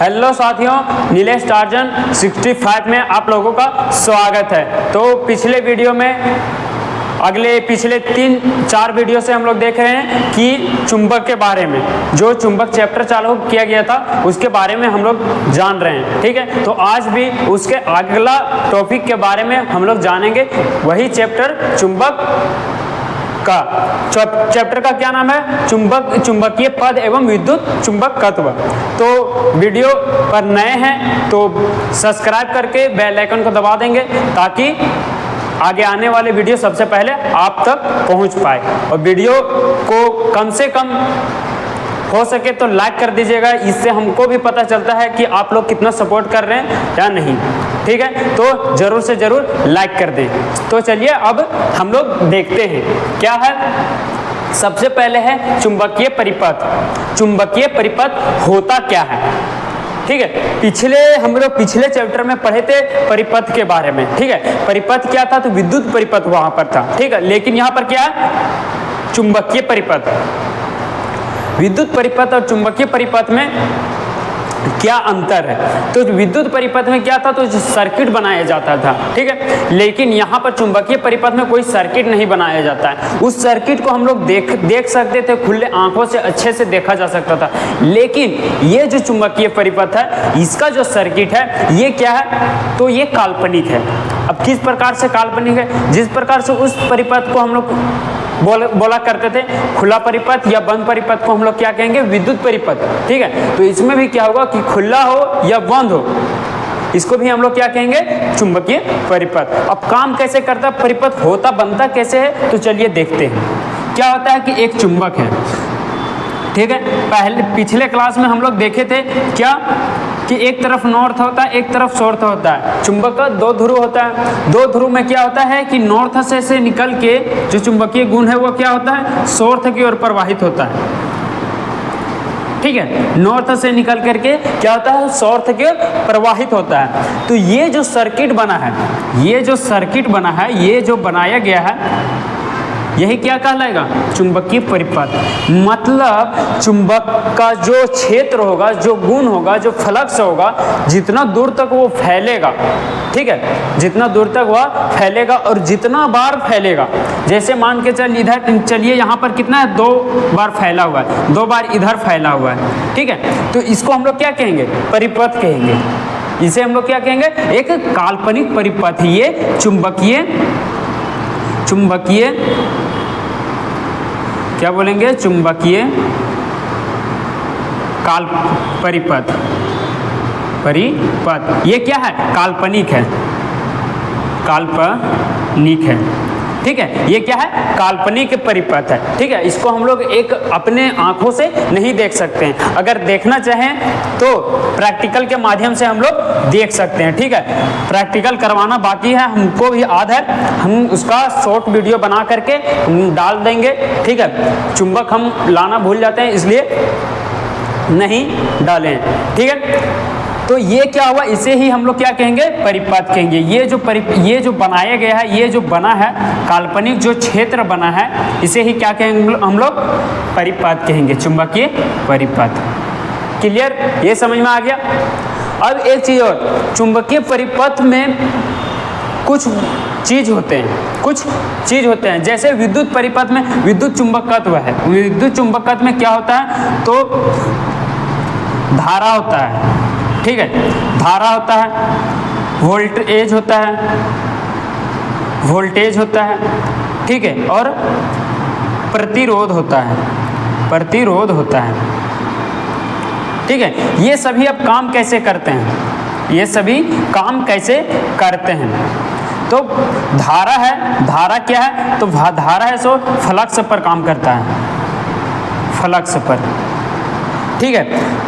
Hello साथियों, Nilesh torsion 65 में आप लोगों का स्वागत है। तो पिछले वीडियो में पिछले 3-4 वीडियो से हम लोग देख रहे हैं कि चुंबक के बारे में, जो चुंबक चैप्टर चालू किया गया था उसके बारे में हम लोग जान रहे हैं। ठीक है, तो आज भी उसके अगला टॉपिक के बारे में हम लोग जानेंगे। वही चैप्टर चुंबक का चैप्टर का क्या नाम है? चुंबकीय पद एवं विद्युत चुंबकत्व। तो वीडियो पर नए हैं तो सब्सक्राइब करके बेल आइकन को दबा देंगे ताकि आगे आने वाले वीडियो सबसे पहले आप तक पहुंच पाए। और वीडियो को कम से कम हो सके तो लाइक कर दीजिएगा, इससे हमको भी पता चलता है कि आप लोग कितना सपोर्ट कर रहे हैं या नहीं। ठीक है, तो ज़रूर से ज़रूर लाइक कर दें। तो चलिए अब हम लोग देखते हैं क्या है। सबसे पहले है चुंबकीय परिपथ। चुंबकीय परिपथ होता क्या है? ठीक है, हम लोग पिछले चैप्टर में पढ़े थे परिपथ के बारे में। ठीक है, परिपथ क्या था? तो विद्युत परिपथ वहां पर था। ठीक है, लेकिन यहाँ पर क्या है? चुंबकीय परिपथ। विद्युत परिपथ और चुंबकीय परिपथ में क्या अंतर है? तो विद्युत परिपथ में क्या था? तो सर्किट बनाया जाता था। ठीक है, लेकिन यहाँ पर चुंबकीय परिपथ में कोई सर्किट नहीं बनाया जाता है। उस सर्किट को हम लोग देख सकते थे, खुले आंखों से अच्छे से देखा जा सकता था। लेकिन ये जो चुंबकीय परिपथ है, इसका जो सर्किट है ये क्या है? तो ये काल्पनिक है। अब किस प्रकार से काल्पनिक है? जिस प्रकार से उस परिपथ को हम लोग बोला करते थे खुला परिपथ या बंद परिपथ को हम लोग क्या कहेंगे? विद्युत परिपथ। ठीक है, तो इसमें भी क्या होगा कि खुला हो या बंद हो, इसको भी हम लोग क्या कहेंगे? चुंबकीय परिपथ। अब काम कैसे करता परिपथ, होता बनता कैसे है? तो चलिए देखते हैं। क्या होता है कि एक चुंबक है। ठीक है, पिछले क्लास में हम लोग देखे थे क्या कि एक तरफ नॉर्थ होता है, एक तरफ साउथ होता है। चुंबक का 2 ध्रुव होता है। 2 ध्रुव में क्या होता है कि नॉर्थ से निकल के जो चुंबकीय गुण है वो क्या होता है? साउथ की ओर प्रवाहित होता है। ठीक है, नॉर्थ से निकल करके क्या होता है? साउथ की ओर प्रवाहित होता है। तो ये जो सर्किट बना है, ये जो बनाया गया है, यही क्या कहलाएगा? चुंबकीय परिपथ। मतलब चुंबक का जो क्षेत्र होगा, जो गुण होगा, जो फ्लक्स होगा, जितना दूर तक वो फैलेगा, ठीक है, जितना दूर तक वह फैलेगा और जितना बार फैलेगा, जैसे मान के चलिए यहाँ पर कितना है? 2 बार फैला हुआ है, 2 बार इधर फैला हुआ है। ठीक है, तो इसको हम लोग क्या कहेंगे? परिपथ कहेंगे। इसे हम लोग क्या कहेंगे? एक काल्पनिक परिपथ। ये चुंबकीय क्या बोलेंगे? चुंबकीय परिपथ। ये क्या है? काल्पनिक है। ठीक है, ये क्या है? काल्पनिक परिपथ है। ठीक है, इसको हम लोग एक अपने आंखों से नहीं देख सकते हैं। अगर देखना चाहें तो प्रैक्टिकल के माध्यम से हम लोग देख सकते हैं। ठीक है, प्रैक्टिकल करवाना बाकी है, हमको भी याद है, हम उसका शॉर्ट वीडियो बना करके हम डाल देंगे। ठीक है, चुंबक हम लाना भूल जाते हैं इसलिए नहीं डालें। ठीक है, तो ये क्या हुआ? इसे ही हम लोग क्या कहेंगे? परिपथ कहेंगे। ये जो बनाया गया है, ये जो बना है काल्पनिक जो क्षेत्र बना है, इसे ही क्या कहेंगे हम लोग? परिपथ कहेंगे, चुंबकीय परिपथ। क्लियर? ये समझ में आ गया। अब एक चीज और, चुंबकीय परिपथ में कुछ चीज होते हैं। जैसे विद्युत परिपथ में विद्युत चुंबकत्व है। विद्युत चुंबकत्व में क्या होता है? तो धारा होता है। ठीक है, धारा होता है, वोल्टेज होता है। ठीक है, और प्रतिरोध होता है। ठीक है, ये सभी अब काम कैसे करते हैं? तो धारा है, धारा क्या है? तो धारा है सो फ्लक्स पर काम करता है, फ्लक्स पर। ठीक है,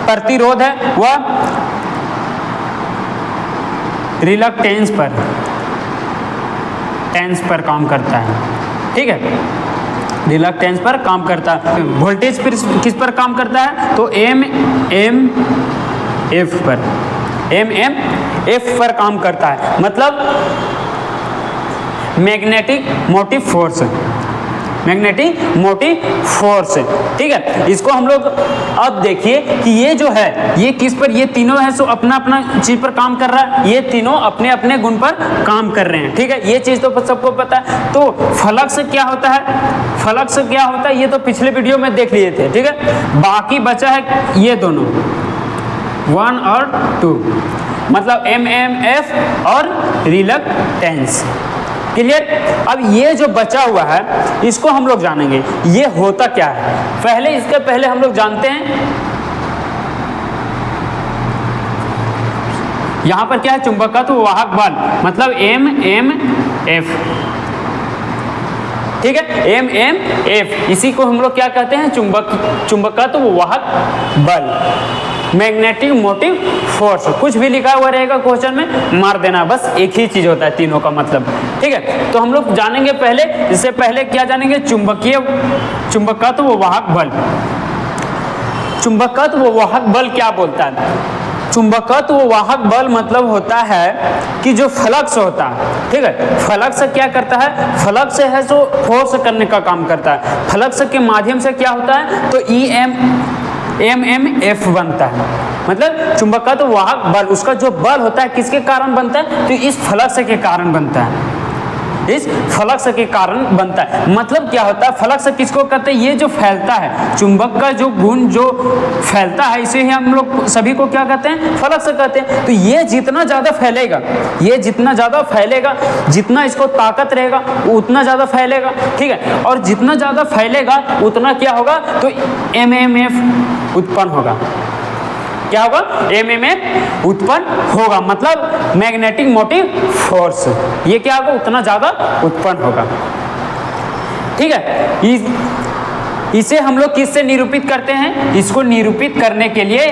प्रतिरोध है वह रिलक्टेंस पर काम करता है। ठीक है, रिलक्टेंस पर काम करता है। वोल्टेज फिर किस पर काम करता है? तो एफ पर काम करता है। मतलब magnetic motive force. Magnetic motive force. ठीक है, इसको हम लोग अब देखिए कि ये जो है ये किस पर, ये तीनों है सो अपना अपना चीज पर काम कर रहा है, ये तीनों अपने अपने गुण पर काम कर रहे हैं। ठीक है, ये चीज तो सबको पता है। तो फ्लक्स क्या होता है, फ्लक्स क्या होता है ये तो पिछले वीडियो में देख लिए थे। ठीक है, बाकी बचा है ये दोनों 1 और 2, मतलब MMF और रिलक्टेंस। क्लियर। अब ये जो बचा हुआ है इसको हम लोग जानेंगे ये होता क्या है। पहले इसके पहले हम लोग जानते हैं यहां पर क्या है, चुंबकत्व वाहक बल, मतलब MMF। ठीक है, MMF, इसी को हम लोग क्या कहते हैं, चुंबकत्व वाहक बल, मैग्नेटिक मोटिव फोर्स। कुछ भी लिखा हुआ रहेगा क्वेश्चन में मार देना, बस एक ही चीज होता है तीनों का मतलब। ठीक है, तो हम लोग जानेंगे पहले, इससे पहले क्या जानेंगे, चुंबकत्व वाहक बल। चुंबकत्व वाहक बल क्या बोलता है, चुंबकत्व वाहक बल मतलब होता है कि जो फ्लक्स होता है, ठीक है, फ्लक्स क्या करता है, फ्लक्स है जो फोर्स करने का काम करता है। फ्लक्स के माध्यम से क्या होता है, तो MMF बनता है, मतलब चुंबकत्व वाहक बल, उसका जो बल होता है किसके कारण बनता है, तो इस फ्लक्स के कारण बनता है, इस फ्लक्स के कारण बनता है। मतलब क्या होता है, फ्लक्स किसको कहते हैं, ये जो फैलता है, चुंबक का जो गुण जो फैलता है इसे ही हम लोग सभी को क्या कहते हैं, फ्लक्स कहते हैं। तो ये जितना ज़्यादा फैलेगा, ये जितना ज़्यादा फैलेगा, जितना इसको ताकत रहेगा उतना ज़्यादा फैलेगा। ठीक है, और जितना ज़्यादा फैलेगा उतना क्या होगा, तो MMF उत्पन्न होगा। क्या होगा, MMF उत्पन्न होगा, मतलब मैग्नेटिक मोटिव फोर्स, ये क्या होगा, उतना ज्यादा उत्पन्न होगा। ठीक है, इसे हम लोग किससे निरूपित करते हैं, इसको निरूपित करने के लिए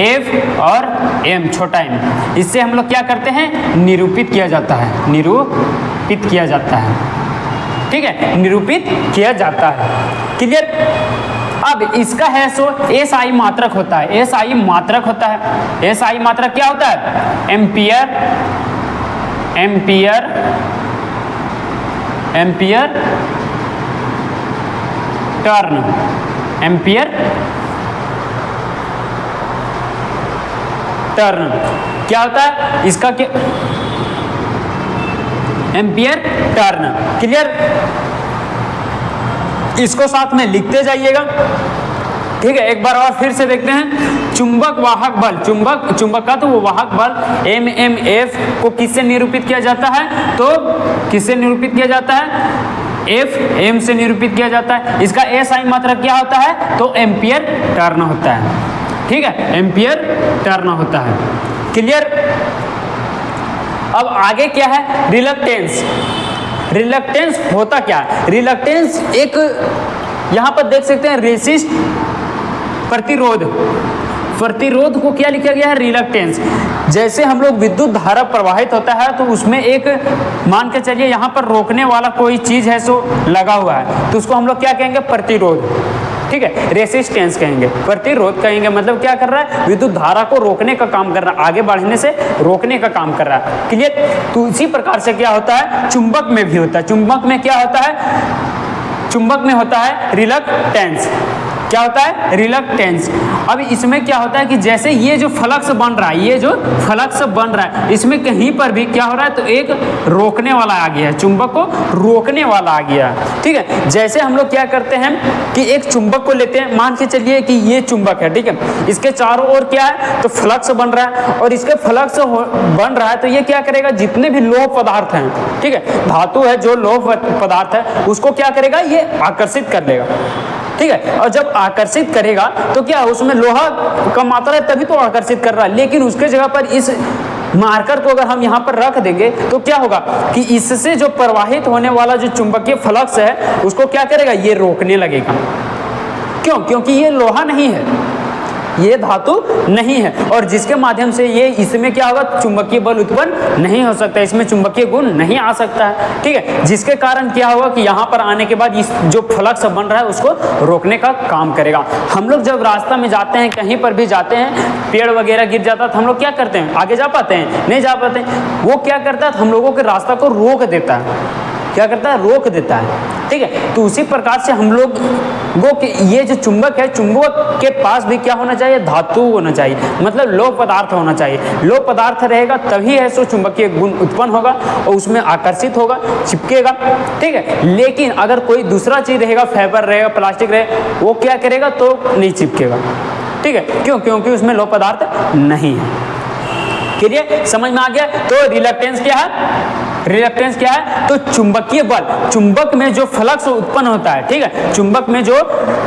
F और M, छोटा m, इससे हम लोग क्या करते हैं, निरूपित किया जाता है, निरूपित किया जाता है। ठीक है, निरूपित किया जाता है। क्लियर। अब इसका है सो SI मात्रक होता है, SI मात्रक होता है। SI मात्रक क्या होता है, ampere, ampere, ampere turn, ampere turn क्या होता है, इसका क्या, एम्पियर टर्न। क्लियर, इसको साथ में लिखते जाइएगा। ठीक है, एक बार और फिर से देखते हैं, चुंबक वाहक बल, चुंबकत्व वाहक बल MMF को किससे निरूपित किया जाता है, तो किससे निरूपित किया जाता है, FM से निरूपित किया जाता है। इसका SI मात्रक क्या होता है, तो एम्पियर टर्न होता है। ठीक है, एम्पियर टर्न होता है। क्लियर। अब आगे क्या है, रिलक्टेंस। रिलक्टेंस होता क्या है, रिलक्टेंस एक यहां पर देख सकते हैं, रेसिस्ट, प्रतिरोध, प्रतिरोध को क्या लिखा गया है, रिलक्टेंस। जैसे हम लोग विद्युत धारा प्रवाहित होता है तो उसमें एक मान के चलिए यहाँ पर रोकने वाला कोई चीज है सो लगा हुआ है, तो उसको हम लोग क्या कहेंगे, प्रतिरोध। ठीक है, रेसिस्टेंस कहेंगे, प्रतिरोध कहेंगे, मतलब क्या कर रहा है, विद्युत धारा को रोकने का काम कर रहा है, आगे बढ़ने से रोकने का काम कर रहा है। क्लियर। तो इसी प्रकार से क्या होता है, चुंबक में भी होता है। चुंबक में क्या होता है, चुंबक में होता है रिलक्टेंस। क्या होता है, रिलक्टेंस। अब इसमें क्या होता है कि जैसे ये जो फ्लक्स बन रहा है, ये जो फ्लक्स बन रहा है, इसमें कहीं पर भी क्या हो रहा है, तो एक रोकने वाला आ गया है, चुंबक को रोकने वाला आ गया है। ठीक है, जैसे हम लोग क्या करते हैं कि एक चुंबक को लेते हैं, मान के चलिए कि ये चुंबक है, ठीक है, इसके चारों ओर क्या है, तो फ्लक्स बन रहा है, और इसके फ्लक्स बन रहा है तो ये क्या करेगा, जितने भी लौह पदार्थ हैं, ठीक है, धातु है जो लौह पदार्थ है, उसको क्या करेगा, ये आकर्षित कर लेगा। ठीक है, और जब आकर्षित करेगा तो क्या उसमें लोहा का मात्रा है तभी तो आकर्षित कर रहा है, लेकिन उसके जगह पर इस मार्कर को अगर हम यहाँ पर रख देंगे तो क्या होगा कि इससे जो प्रवाहित होने वाला जो चुंबकीय फ्लक्स है उसको क्या करेगा, ये रोकने लगेगा। क्यों, क्योंकि ये लोहा नहीं है, ये धातु नहीं है, और जिसके माध्यम से ये इसमें क्या होगा, चुंबकीय बल उत्पन्न नहीं हो सकता, इसमें चुंबकीय गुण नहीं आ सकता है। ठीक है, जिसके कारण क्या होगा कि यहाँ पर आने के बाद इस जो फ्लक्स बन रहा है उसको रोकने का काम करेगा। हम लोग जब रास्ता में जाते हैं, कहीं पर भी जाते हैं, पेड़ वगैरह गिर जाता है तो हम लोग क्या करते हैं, आगे जा पाते हैं, नहीं जा पाते हैं। वो क्या करता है, हम लोगों के रास्ता को रोक देता है। क्या करता है, रोक देता है। ठीक है, तो उसी प्रकार से हम लोगों के ये जो चुंबक है, चुंबक के पास भी क्या होना चाहिए, धातु होना चाहिए, मतलब लोह पदार्थ होना चाहिए। लोह पदार्थ रहेगा तभी है सो चुंबकीय गुण उत्पन्न होगा और उसमें आकर्षित होगा, चिपकेगा, ठीक है। लेकिन अगर कोई दूसरा चीज रहेगा, फाइबर रहेगा, प्लास्टिक रहेगा, वो क्या करेगा तो नहीं चिपकेगा, ठीक है। क्यों? क्योंकि उसमें लोह पदार्थ नहीं है। क्लियर? समझ में आ गया? तो रिलक्टेंस क्या है? रिलक्टेंस क्या है? तो चुंबकीय बल, चुंबक में जो फ्लक्स उत्पन्न होता है, ठीक है, चुंबक में जो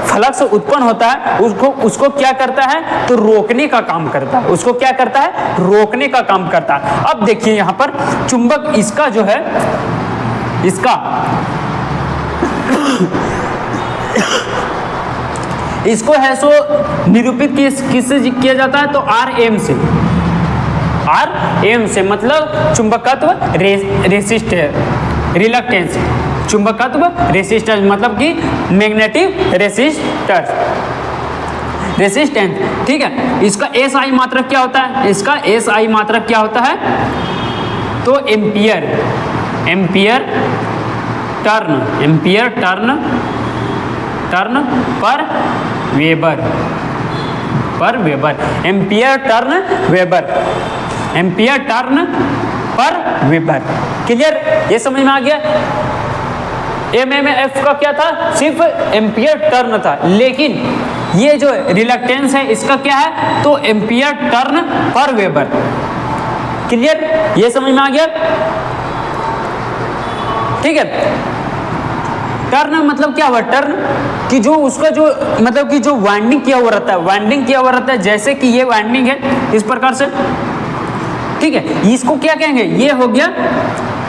फ्लक्स उत्पन्न होता है उसको क्या करता है, तो रोकने का काम करता है। उसको क्या करता है? रोकने का काम करता है। अब देखिए यहां पर चुंबक इसका जो है, इसका इसको है सो निरूपित किससे किया जाता है, तो Rm से, Rm से, मतलब चुंबकत्व रेसिस्टेंस, रिलक्टेंस, चुंबकत्व रेसिस्टेंस मतलब कि मैग्नेटिक रेसिस्टेंस, ठीक है। इसका SI मात्रक क्या होता है? इसका SI मात्रक क्या होता है, तो एम्पियर टर्न पर वेबर, एम्पियर टर्न पर वेबर। क्लियर? ये समझ में आ गया? MMF का क्या था? सिर्फ एम्पियर टर्न था, लेकिन ये जो रिलक्टेंस है इसका क्या है, तो एम्पियर टर्न पर वेबर। क्लियर? ये समझ में आ गया? ठीक है। टर्न मतलब क्या हुआ? टर्न कि जो उसका जो मतलब कि जो वाइंडिंग किया हुआ रहता है, जैसे कि ये वाइंडिंग है इस प्रकार से, ठीक है। इसको क्या कहेंगे? ये हो गया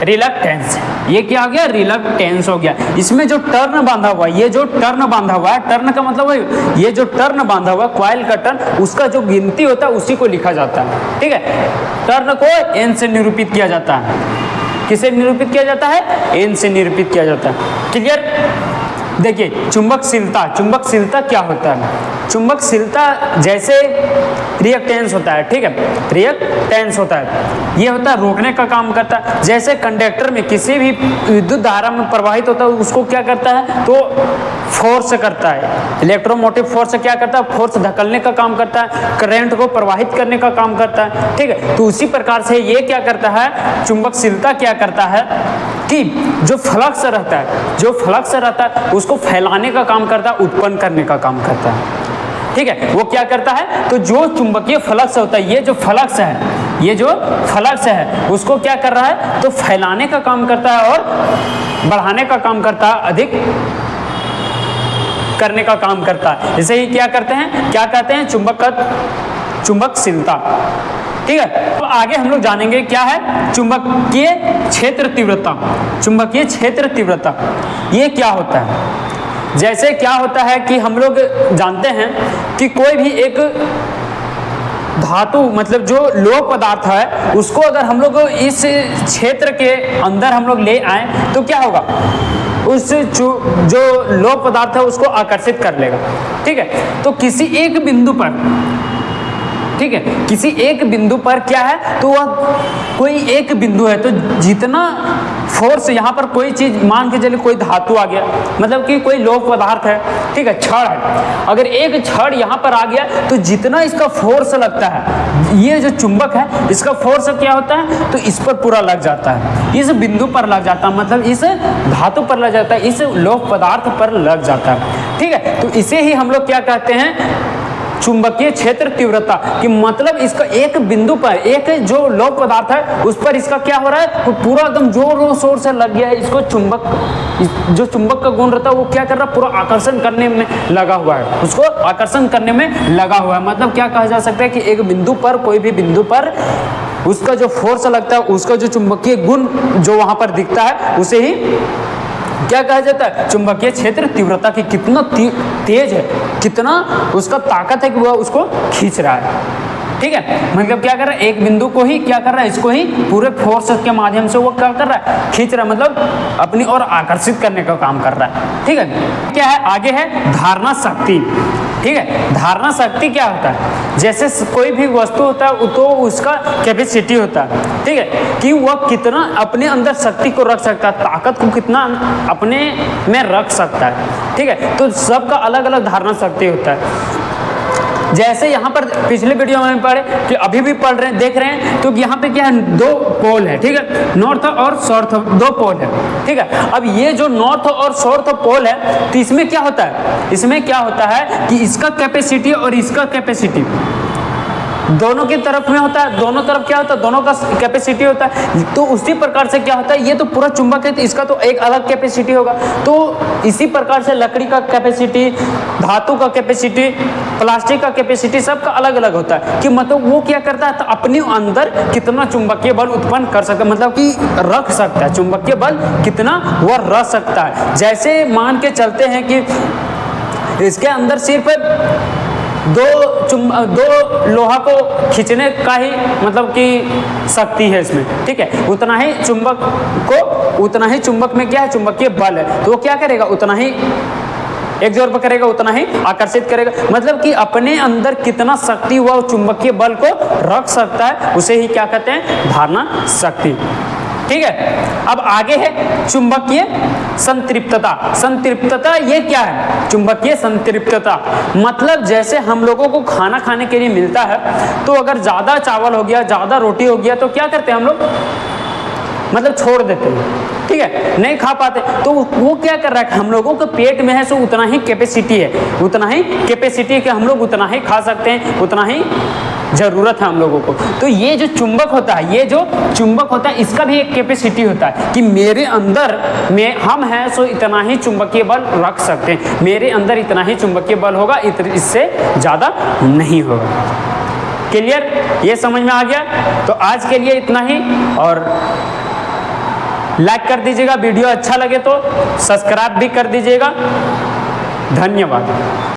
रिलक्टेंस। ये क्या हो गया? रिलक्टेंस हो गया। इसमें जो टर्न बांधा हुआ है, ये जो टर्न बांधा हुआ है, टर्न का मतलब है ये जो टर्न बांधा हुआ है, कॉइल का टर्न, उसका जो गिनती होता है उसी को लिखा जाता है, ठीक है। टर्न को N से निरूपित किया जाता है। किसे निरूपित किया जाता है? N से निरूपित किया जाता है। क्लियर? देखिए चुंबकशीलता क्या होता है? चुंबकशीलता जैसे रिएक्टेंस होता है, ठीक है, रिएक्टेंस होता है, ये होता है रोकने का काम करता है। जैसे कंडक्टर में किसी भी विद्युत धारा में प्रवाहित होता है, उसको क्या करता है, तो फोर्स करता है। इलेक्ट्रोमोटिव फोर्स क्या करता है? फोर्स धकेलने का काम करता है, करंट को प्रवाहित करने का काम करता है, ठीक है। तो उसी प्रकार से ये क्या करता है, चुंबकशीलता क्या करता है कि जो फ्लक्स रहता है उसको फैलाने का काम करता है, उत्पन्न करने का काम करता है, ठीक है। वो क्या करता है, तो जो चुंबकीय फ्लक्स होता है, ये जो फ्लक्स है उसको क्या कर रहा है, तो फैलाने का काम करता है और बढ़ाने का काम करता है, अधिक करने का काम करता है। इसे ही क्या कहते हैं, चुंबकशीलता, ठीक है। तो आगे हम लोग जानेंगे क्या है चुंबकीय क्षेत्र तीव्रता। ये क्या होता है? जैसे क्या होता है कि हम लोग जानते हैं कि कोई भी एक धातु मतलब जो लोह पदार्थ है उसको अगर हम लोग इस क्षेत्र के अंदर हम लोग ले आए तो क्या होगा, उस जो लोह पदार्थ है उसको आकर्षित कर लेगा, ठीक है। तो किसी एक बिंदु पर, ठीक है, किसी एक बिंदु पर क्या है, तो वह कोई एक बिंदु है, तो जितना फोर्स यहाँ पर कोई चीज मान के चलिए कोई धातु आ गया, मतलब कि कोई लोह पदार्थ है, ठीक है, छड़ है, अगर एक छड़ यहाँ पर आ गया तो जितना इसका फोर्स लगता है, ये जो चुंबक है इसका फोर्स क्या होता है, तो इस पर पूरा लग जाता है, इस बिंदु पर लग जाता है, मतलब इस धातु पर लग जाता है, इस लोह पदार्थ पर लग जाता है, ठीक है। तो इसे ही हम लोग क्या कहते हैं, चुंबकीय क्षेत्र तीव्रता, कि मतलब इसका एक बिंदु पर एक जो लोह पदार्थ है उस पर इसका क्या हो रहा है, तो पूरा एकदम जोर शोर से लग गया है, इसको जो चुंबक का गुण रहता है वो क्या कर रहा है, पूरा आकर्षण करने में लगा हुआ है, उसको आकर्षण करने में लगा हुआ है। मतलब क्या कहा जा सकता है कि एक बिंदु पर, कोई भी बिंदु पर उसका जो फोर्स लगता है, उसका जो चुंबकीय गुण जो वहां पर दिखता है उसे ही क्या कहा जाता है, चुंबकीय क्षेत्र तीव्रता, की कितना तेज है, कितना उसका ताकत है कि वह उसको खींच रहा है, ठीक है, मतलब क्या कर रहा है, एक बिंदु को ही क्या कर रहा है, इसको ही पूरे फोर्स के माध्यम से वो क्या कर रहा है, खींच रहा है, मतलब अपनी ओर आकर्षित करने का काम कर रहा है। ठीक है, क्या है आगे है धारणा शक्ति। ठीक है, धारणा शक्ति क्या होता है, जैसे कोई भी वस्तु होता है तो उसका कैपेसिटी होता है। ठीक है, कि वह कितना अपने अंदर शक्ति को रख सकता है, ताकत को कितना अपने में रख सकता है। ठीक है, तो सबका अलग अलग धारणा शक्ति होता है। जैसे यहाँ पर पिछले वीडियो में पढ़े कि अभी भी पढ़ रहे हैं, देख रहे हैं, तो यहाँ पे क्या है, दो पोल है। ठीक है, नॉर्थ और साउथ, दो पोल है। ठीक है, अब ये जो नॉर्थ और साउथ पोल है, तो इसमें क्या होता है, इसमें क्या होता है कि इसका कैपेसिटी और इसका कैपेसिटी दोनों की तरफ में होता है, दोनों तरफ क्या होता है, दोनों का कैपेसिटी होता है। तो उसी प्रकार से क्या होता है, ये तो पूरा चुंबक है तो इसका तो एक अलग कैपेसिटी होगा। तो इसी प्रकार से लकड़ी का कैपेसिटी, धातु का कैपेसिटी, प्लास्टिक का कैपेसिटी, सबका अलग अलग होता है। कि मतलब वो क्या करता है, तो अपने अंदर कितना चुंबकीय बल उत्पन्न कर सकता है, मतलब कि रख सकता है, चुंबकीय बल कितना वह रख सकता है। जैसे मान के चलते हैं कि इसके अंदर सिर्फ दो लोहा को खींचने का ही मतलब कि शक्ति है इसमें। ठीक है, उतना ही चुंबक को, उतना ही चुंबक में क्या है, चुंबकीय बल है, तो वो क्या करेगा, उतना ही एक जोर पर करेगा, उतना ही आकर्षित करेगा। मतलब कि अपने अंदर कितना शक्ति वह चुंबकीय बल को रख सकता है, उसे ही क्या कहते हैं, धारणा शक्ति। ठीक है, अब आगे है चुंबकीय संतृप्तता। संतृप्तता ये क्या है, चुंबकीय संतृप्तता मतलब जैसे हम लोगों को खाना खाने के लिए मिलता है, तो अगर ज़्यादा चावल हो गया, ज़्यादा रोटी हो गया, तो क्या करते हैं हम लोग, मतलब छोड़ देते हैं। ठीक है, नहीं खा पाते, तो वो क्या कर रहा है, हम लोगों के पेट में है सो उतना ही कैपेसिटी है, उतना ही कैपेसिटी है कि हम लोग उतना ही खा सकते हैं, उतना ही जरूरत है हम लोगों को। तो ये जो चुंबक होता है, ये जो चुंबक होता है, इसका भी एक कैपेसिटी होता है कि मेरे अंदर में हम हैं सो इतना ही चुंबकीय बल रख सकते हैं, मेरे अंदर इतना ही चुंबकीय बल होगा, इससे ज़्यादा नहीं होगा। क्लियर, ये समझ में आ गया। तो आज के लिए इतना ही, और लाइक कर दीजिएगा, वीडियो अच्छा लगे तो सब्सक्राइब भी कर दीजिएगा। धन्यवाद।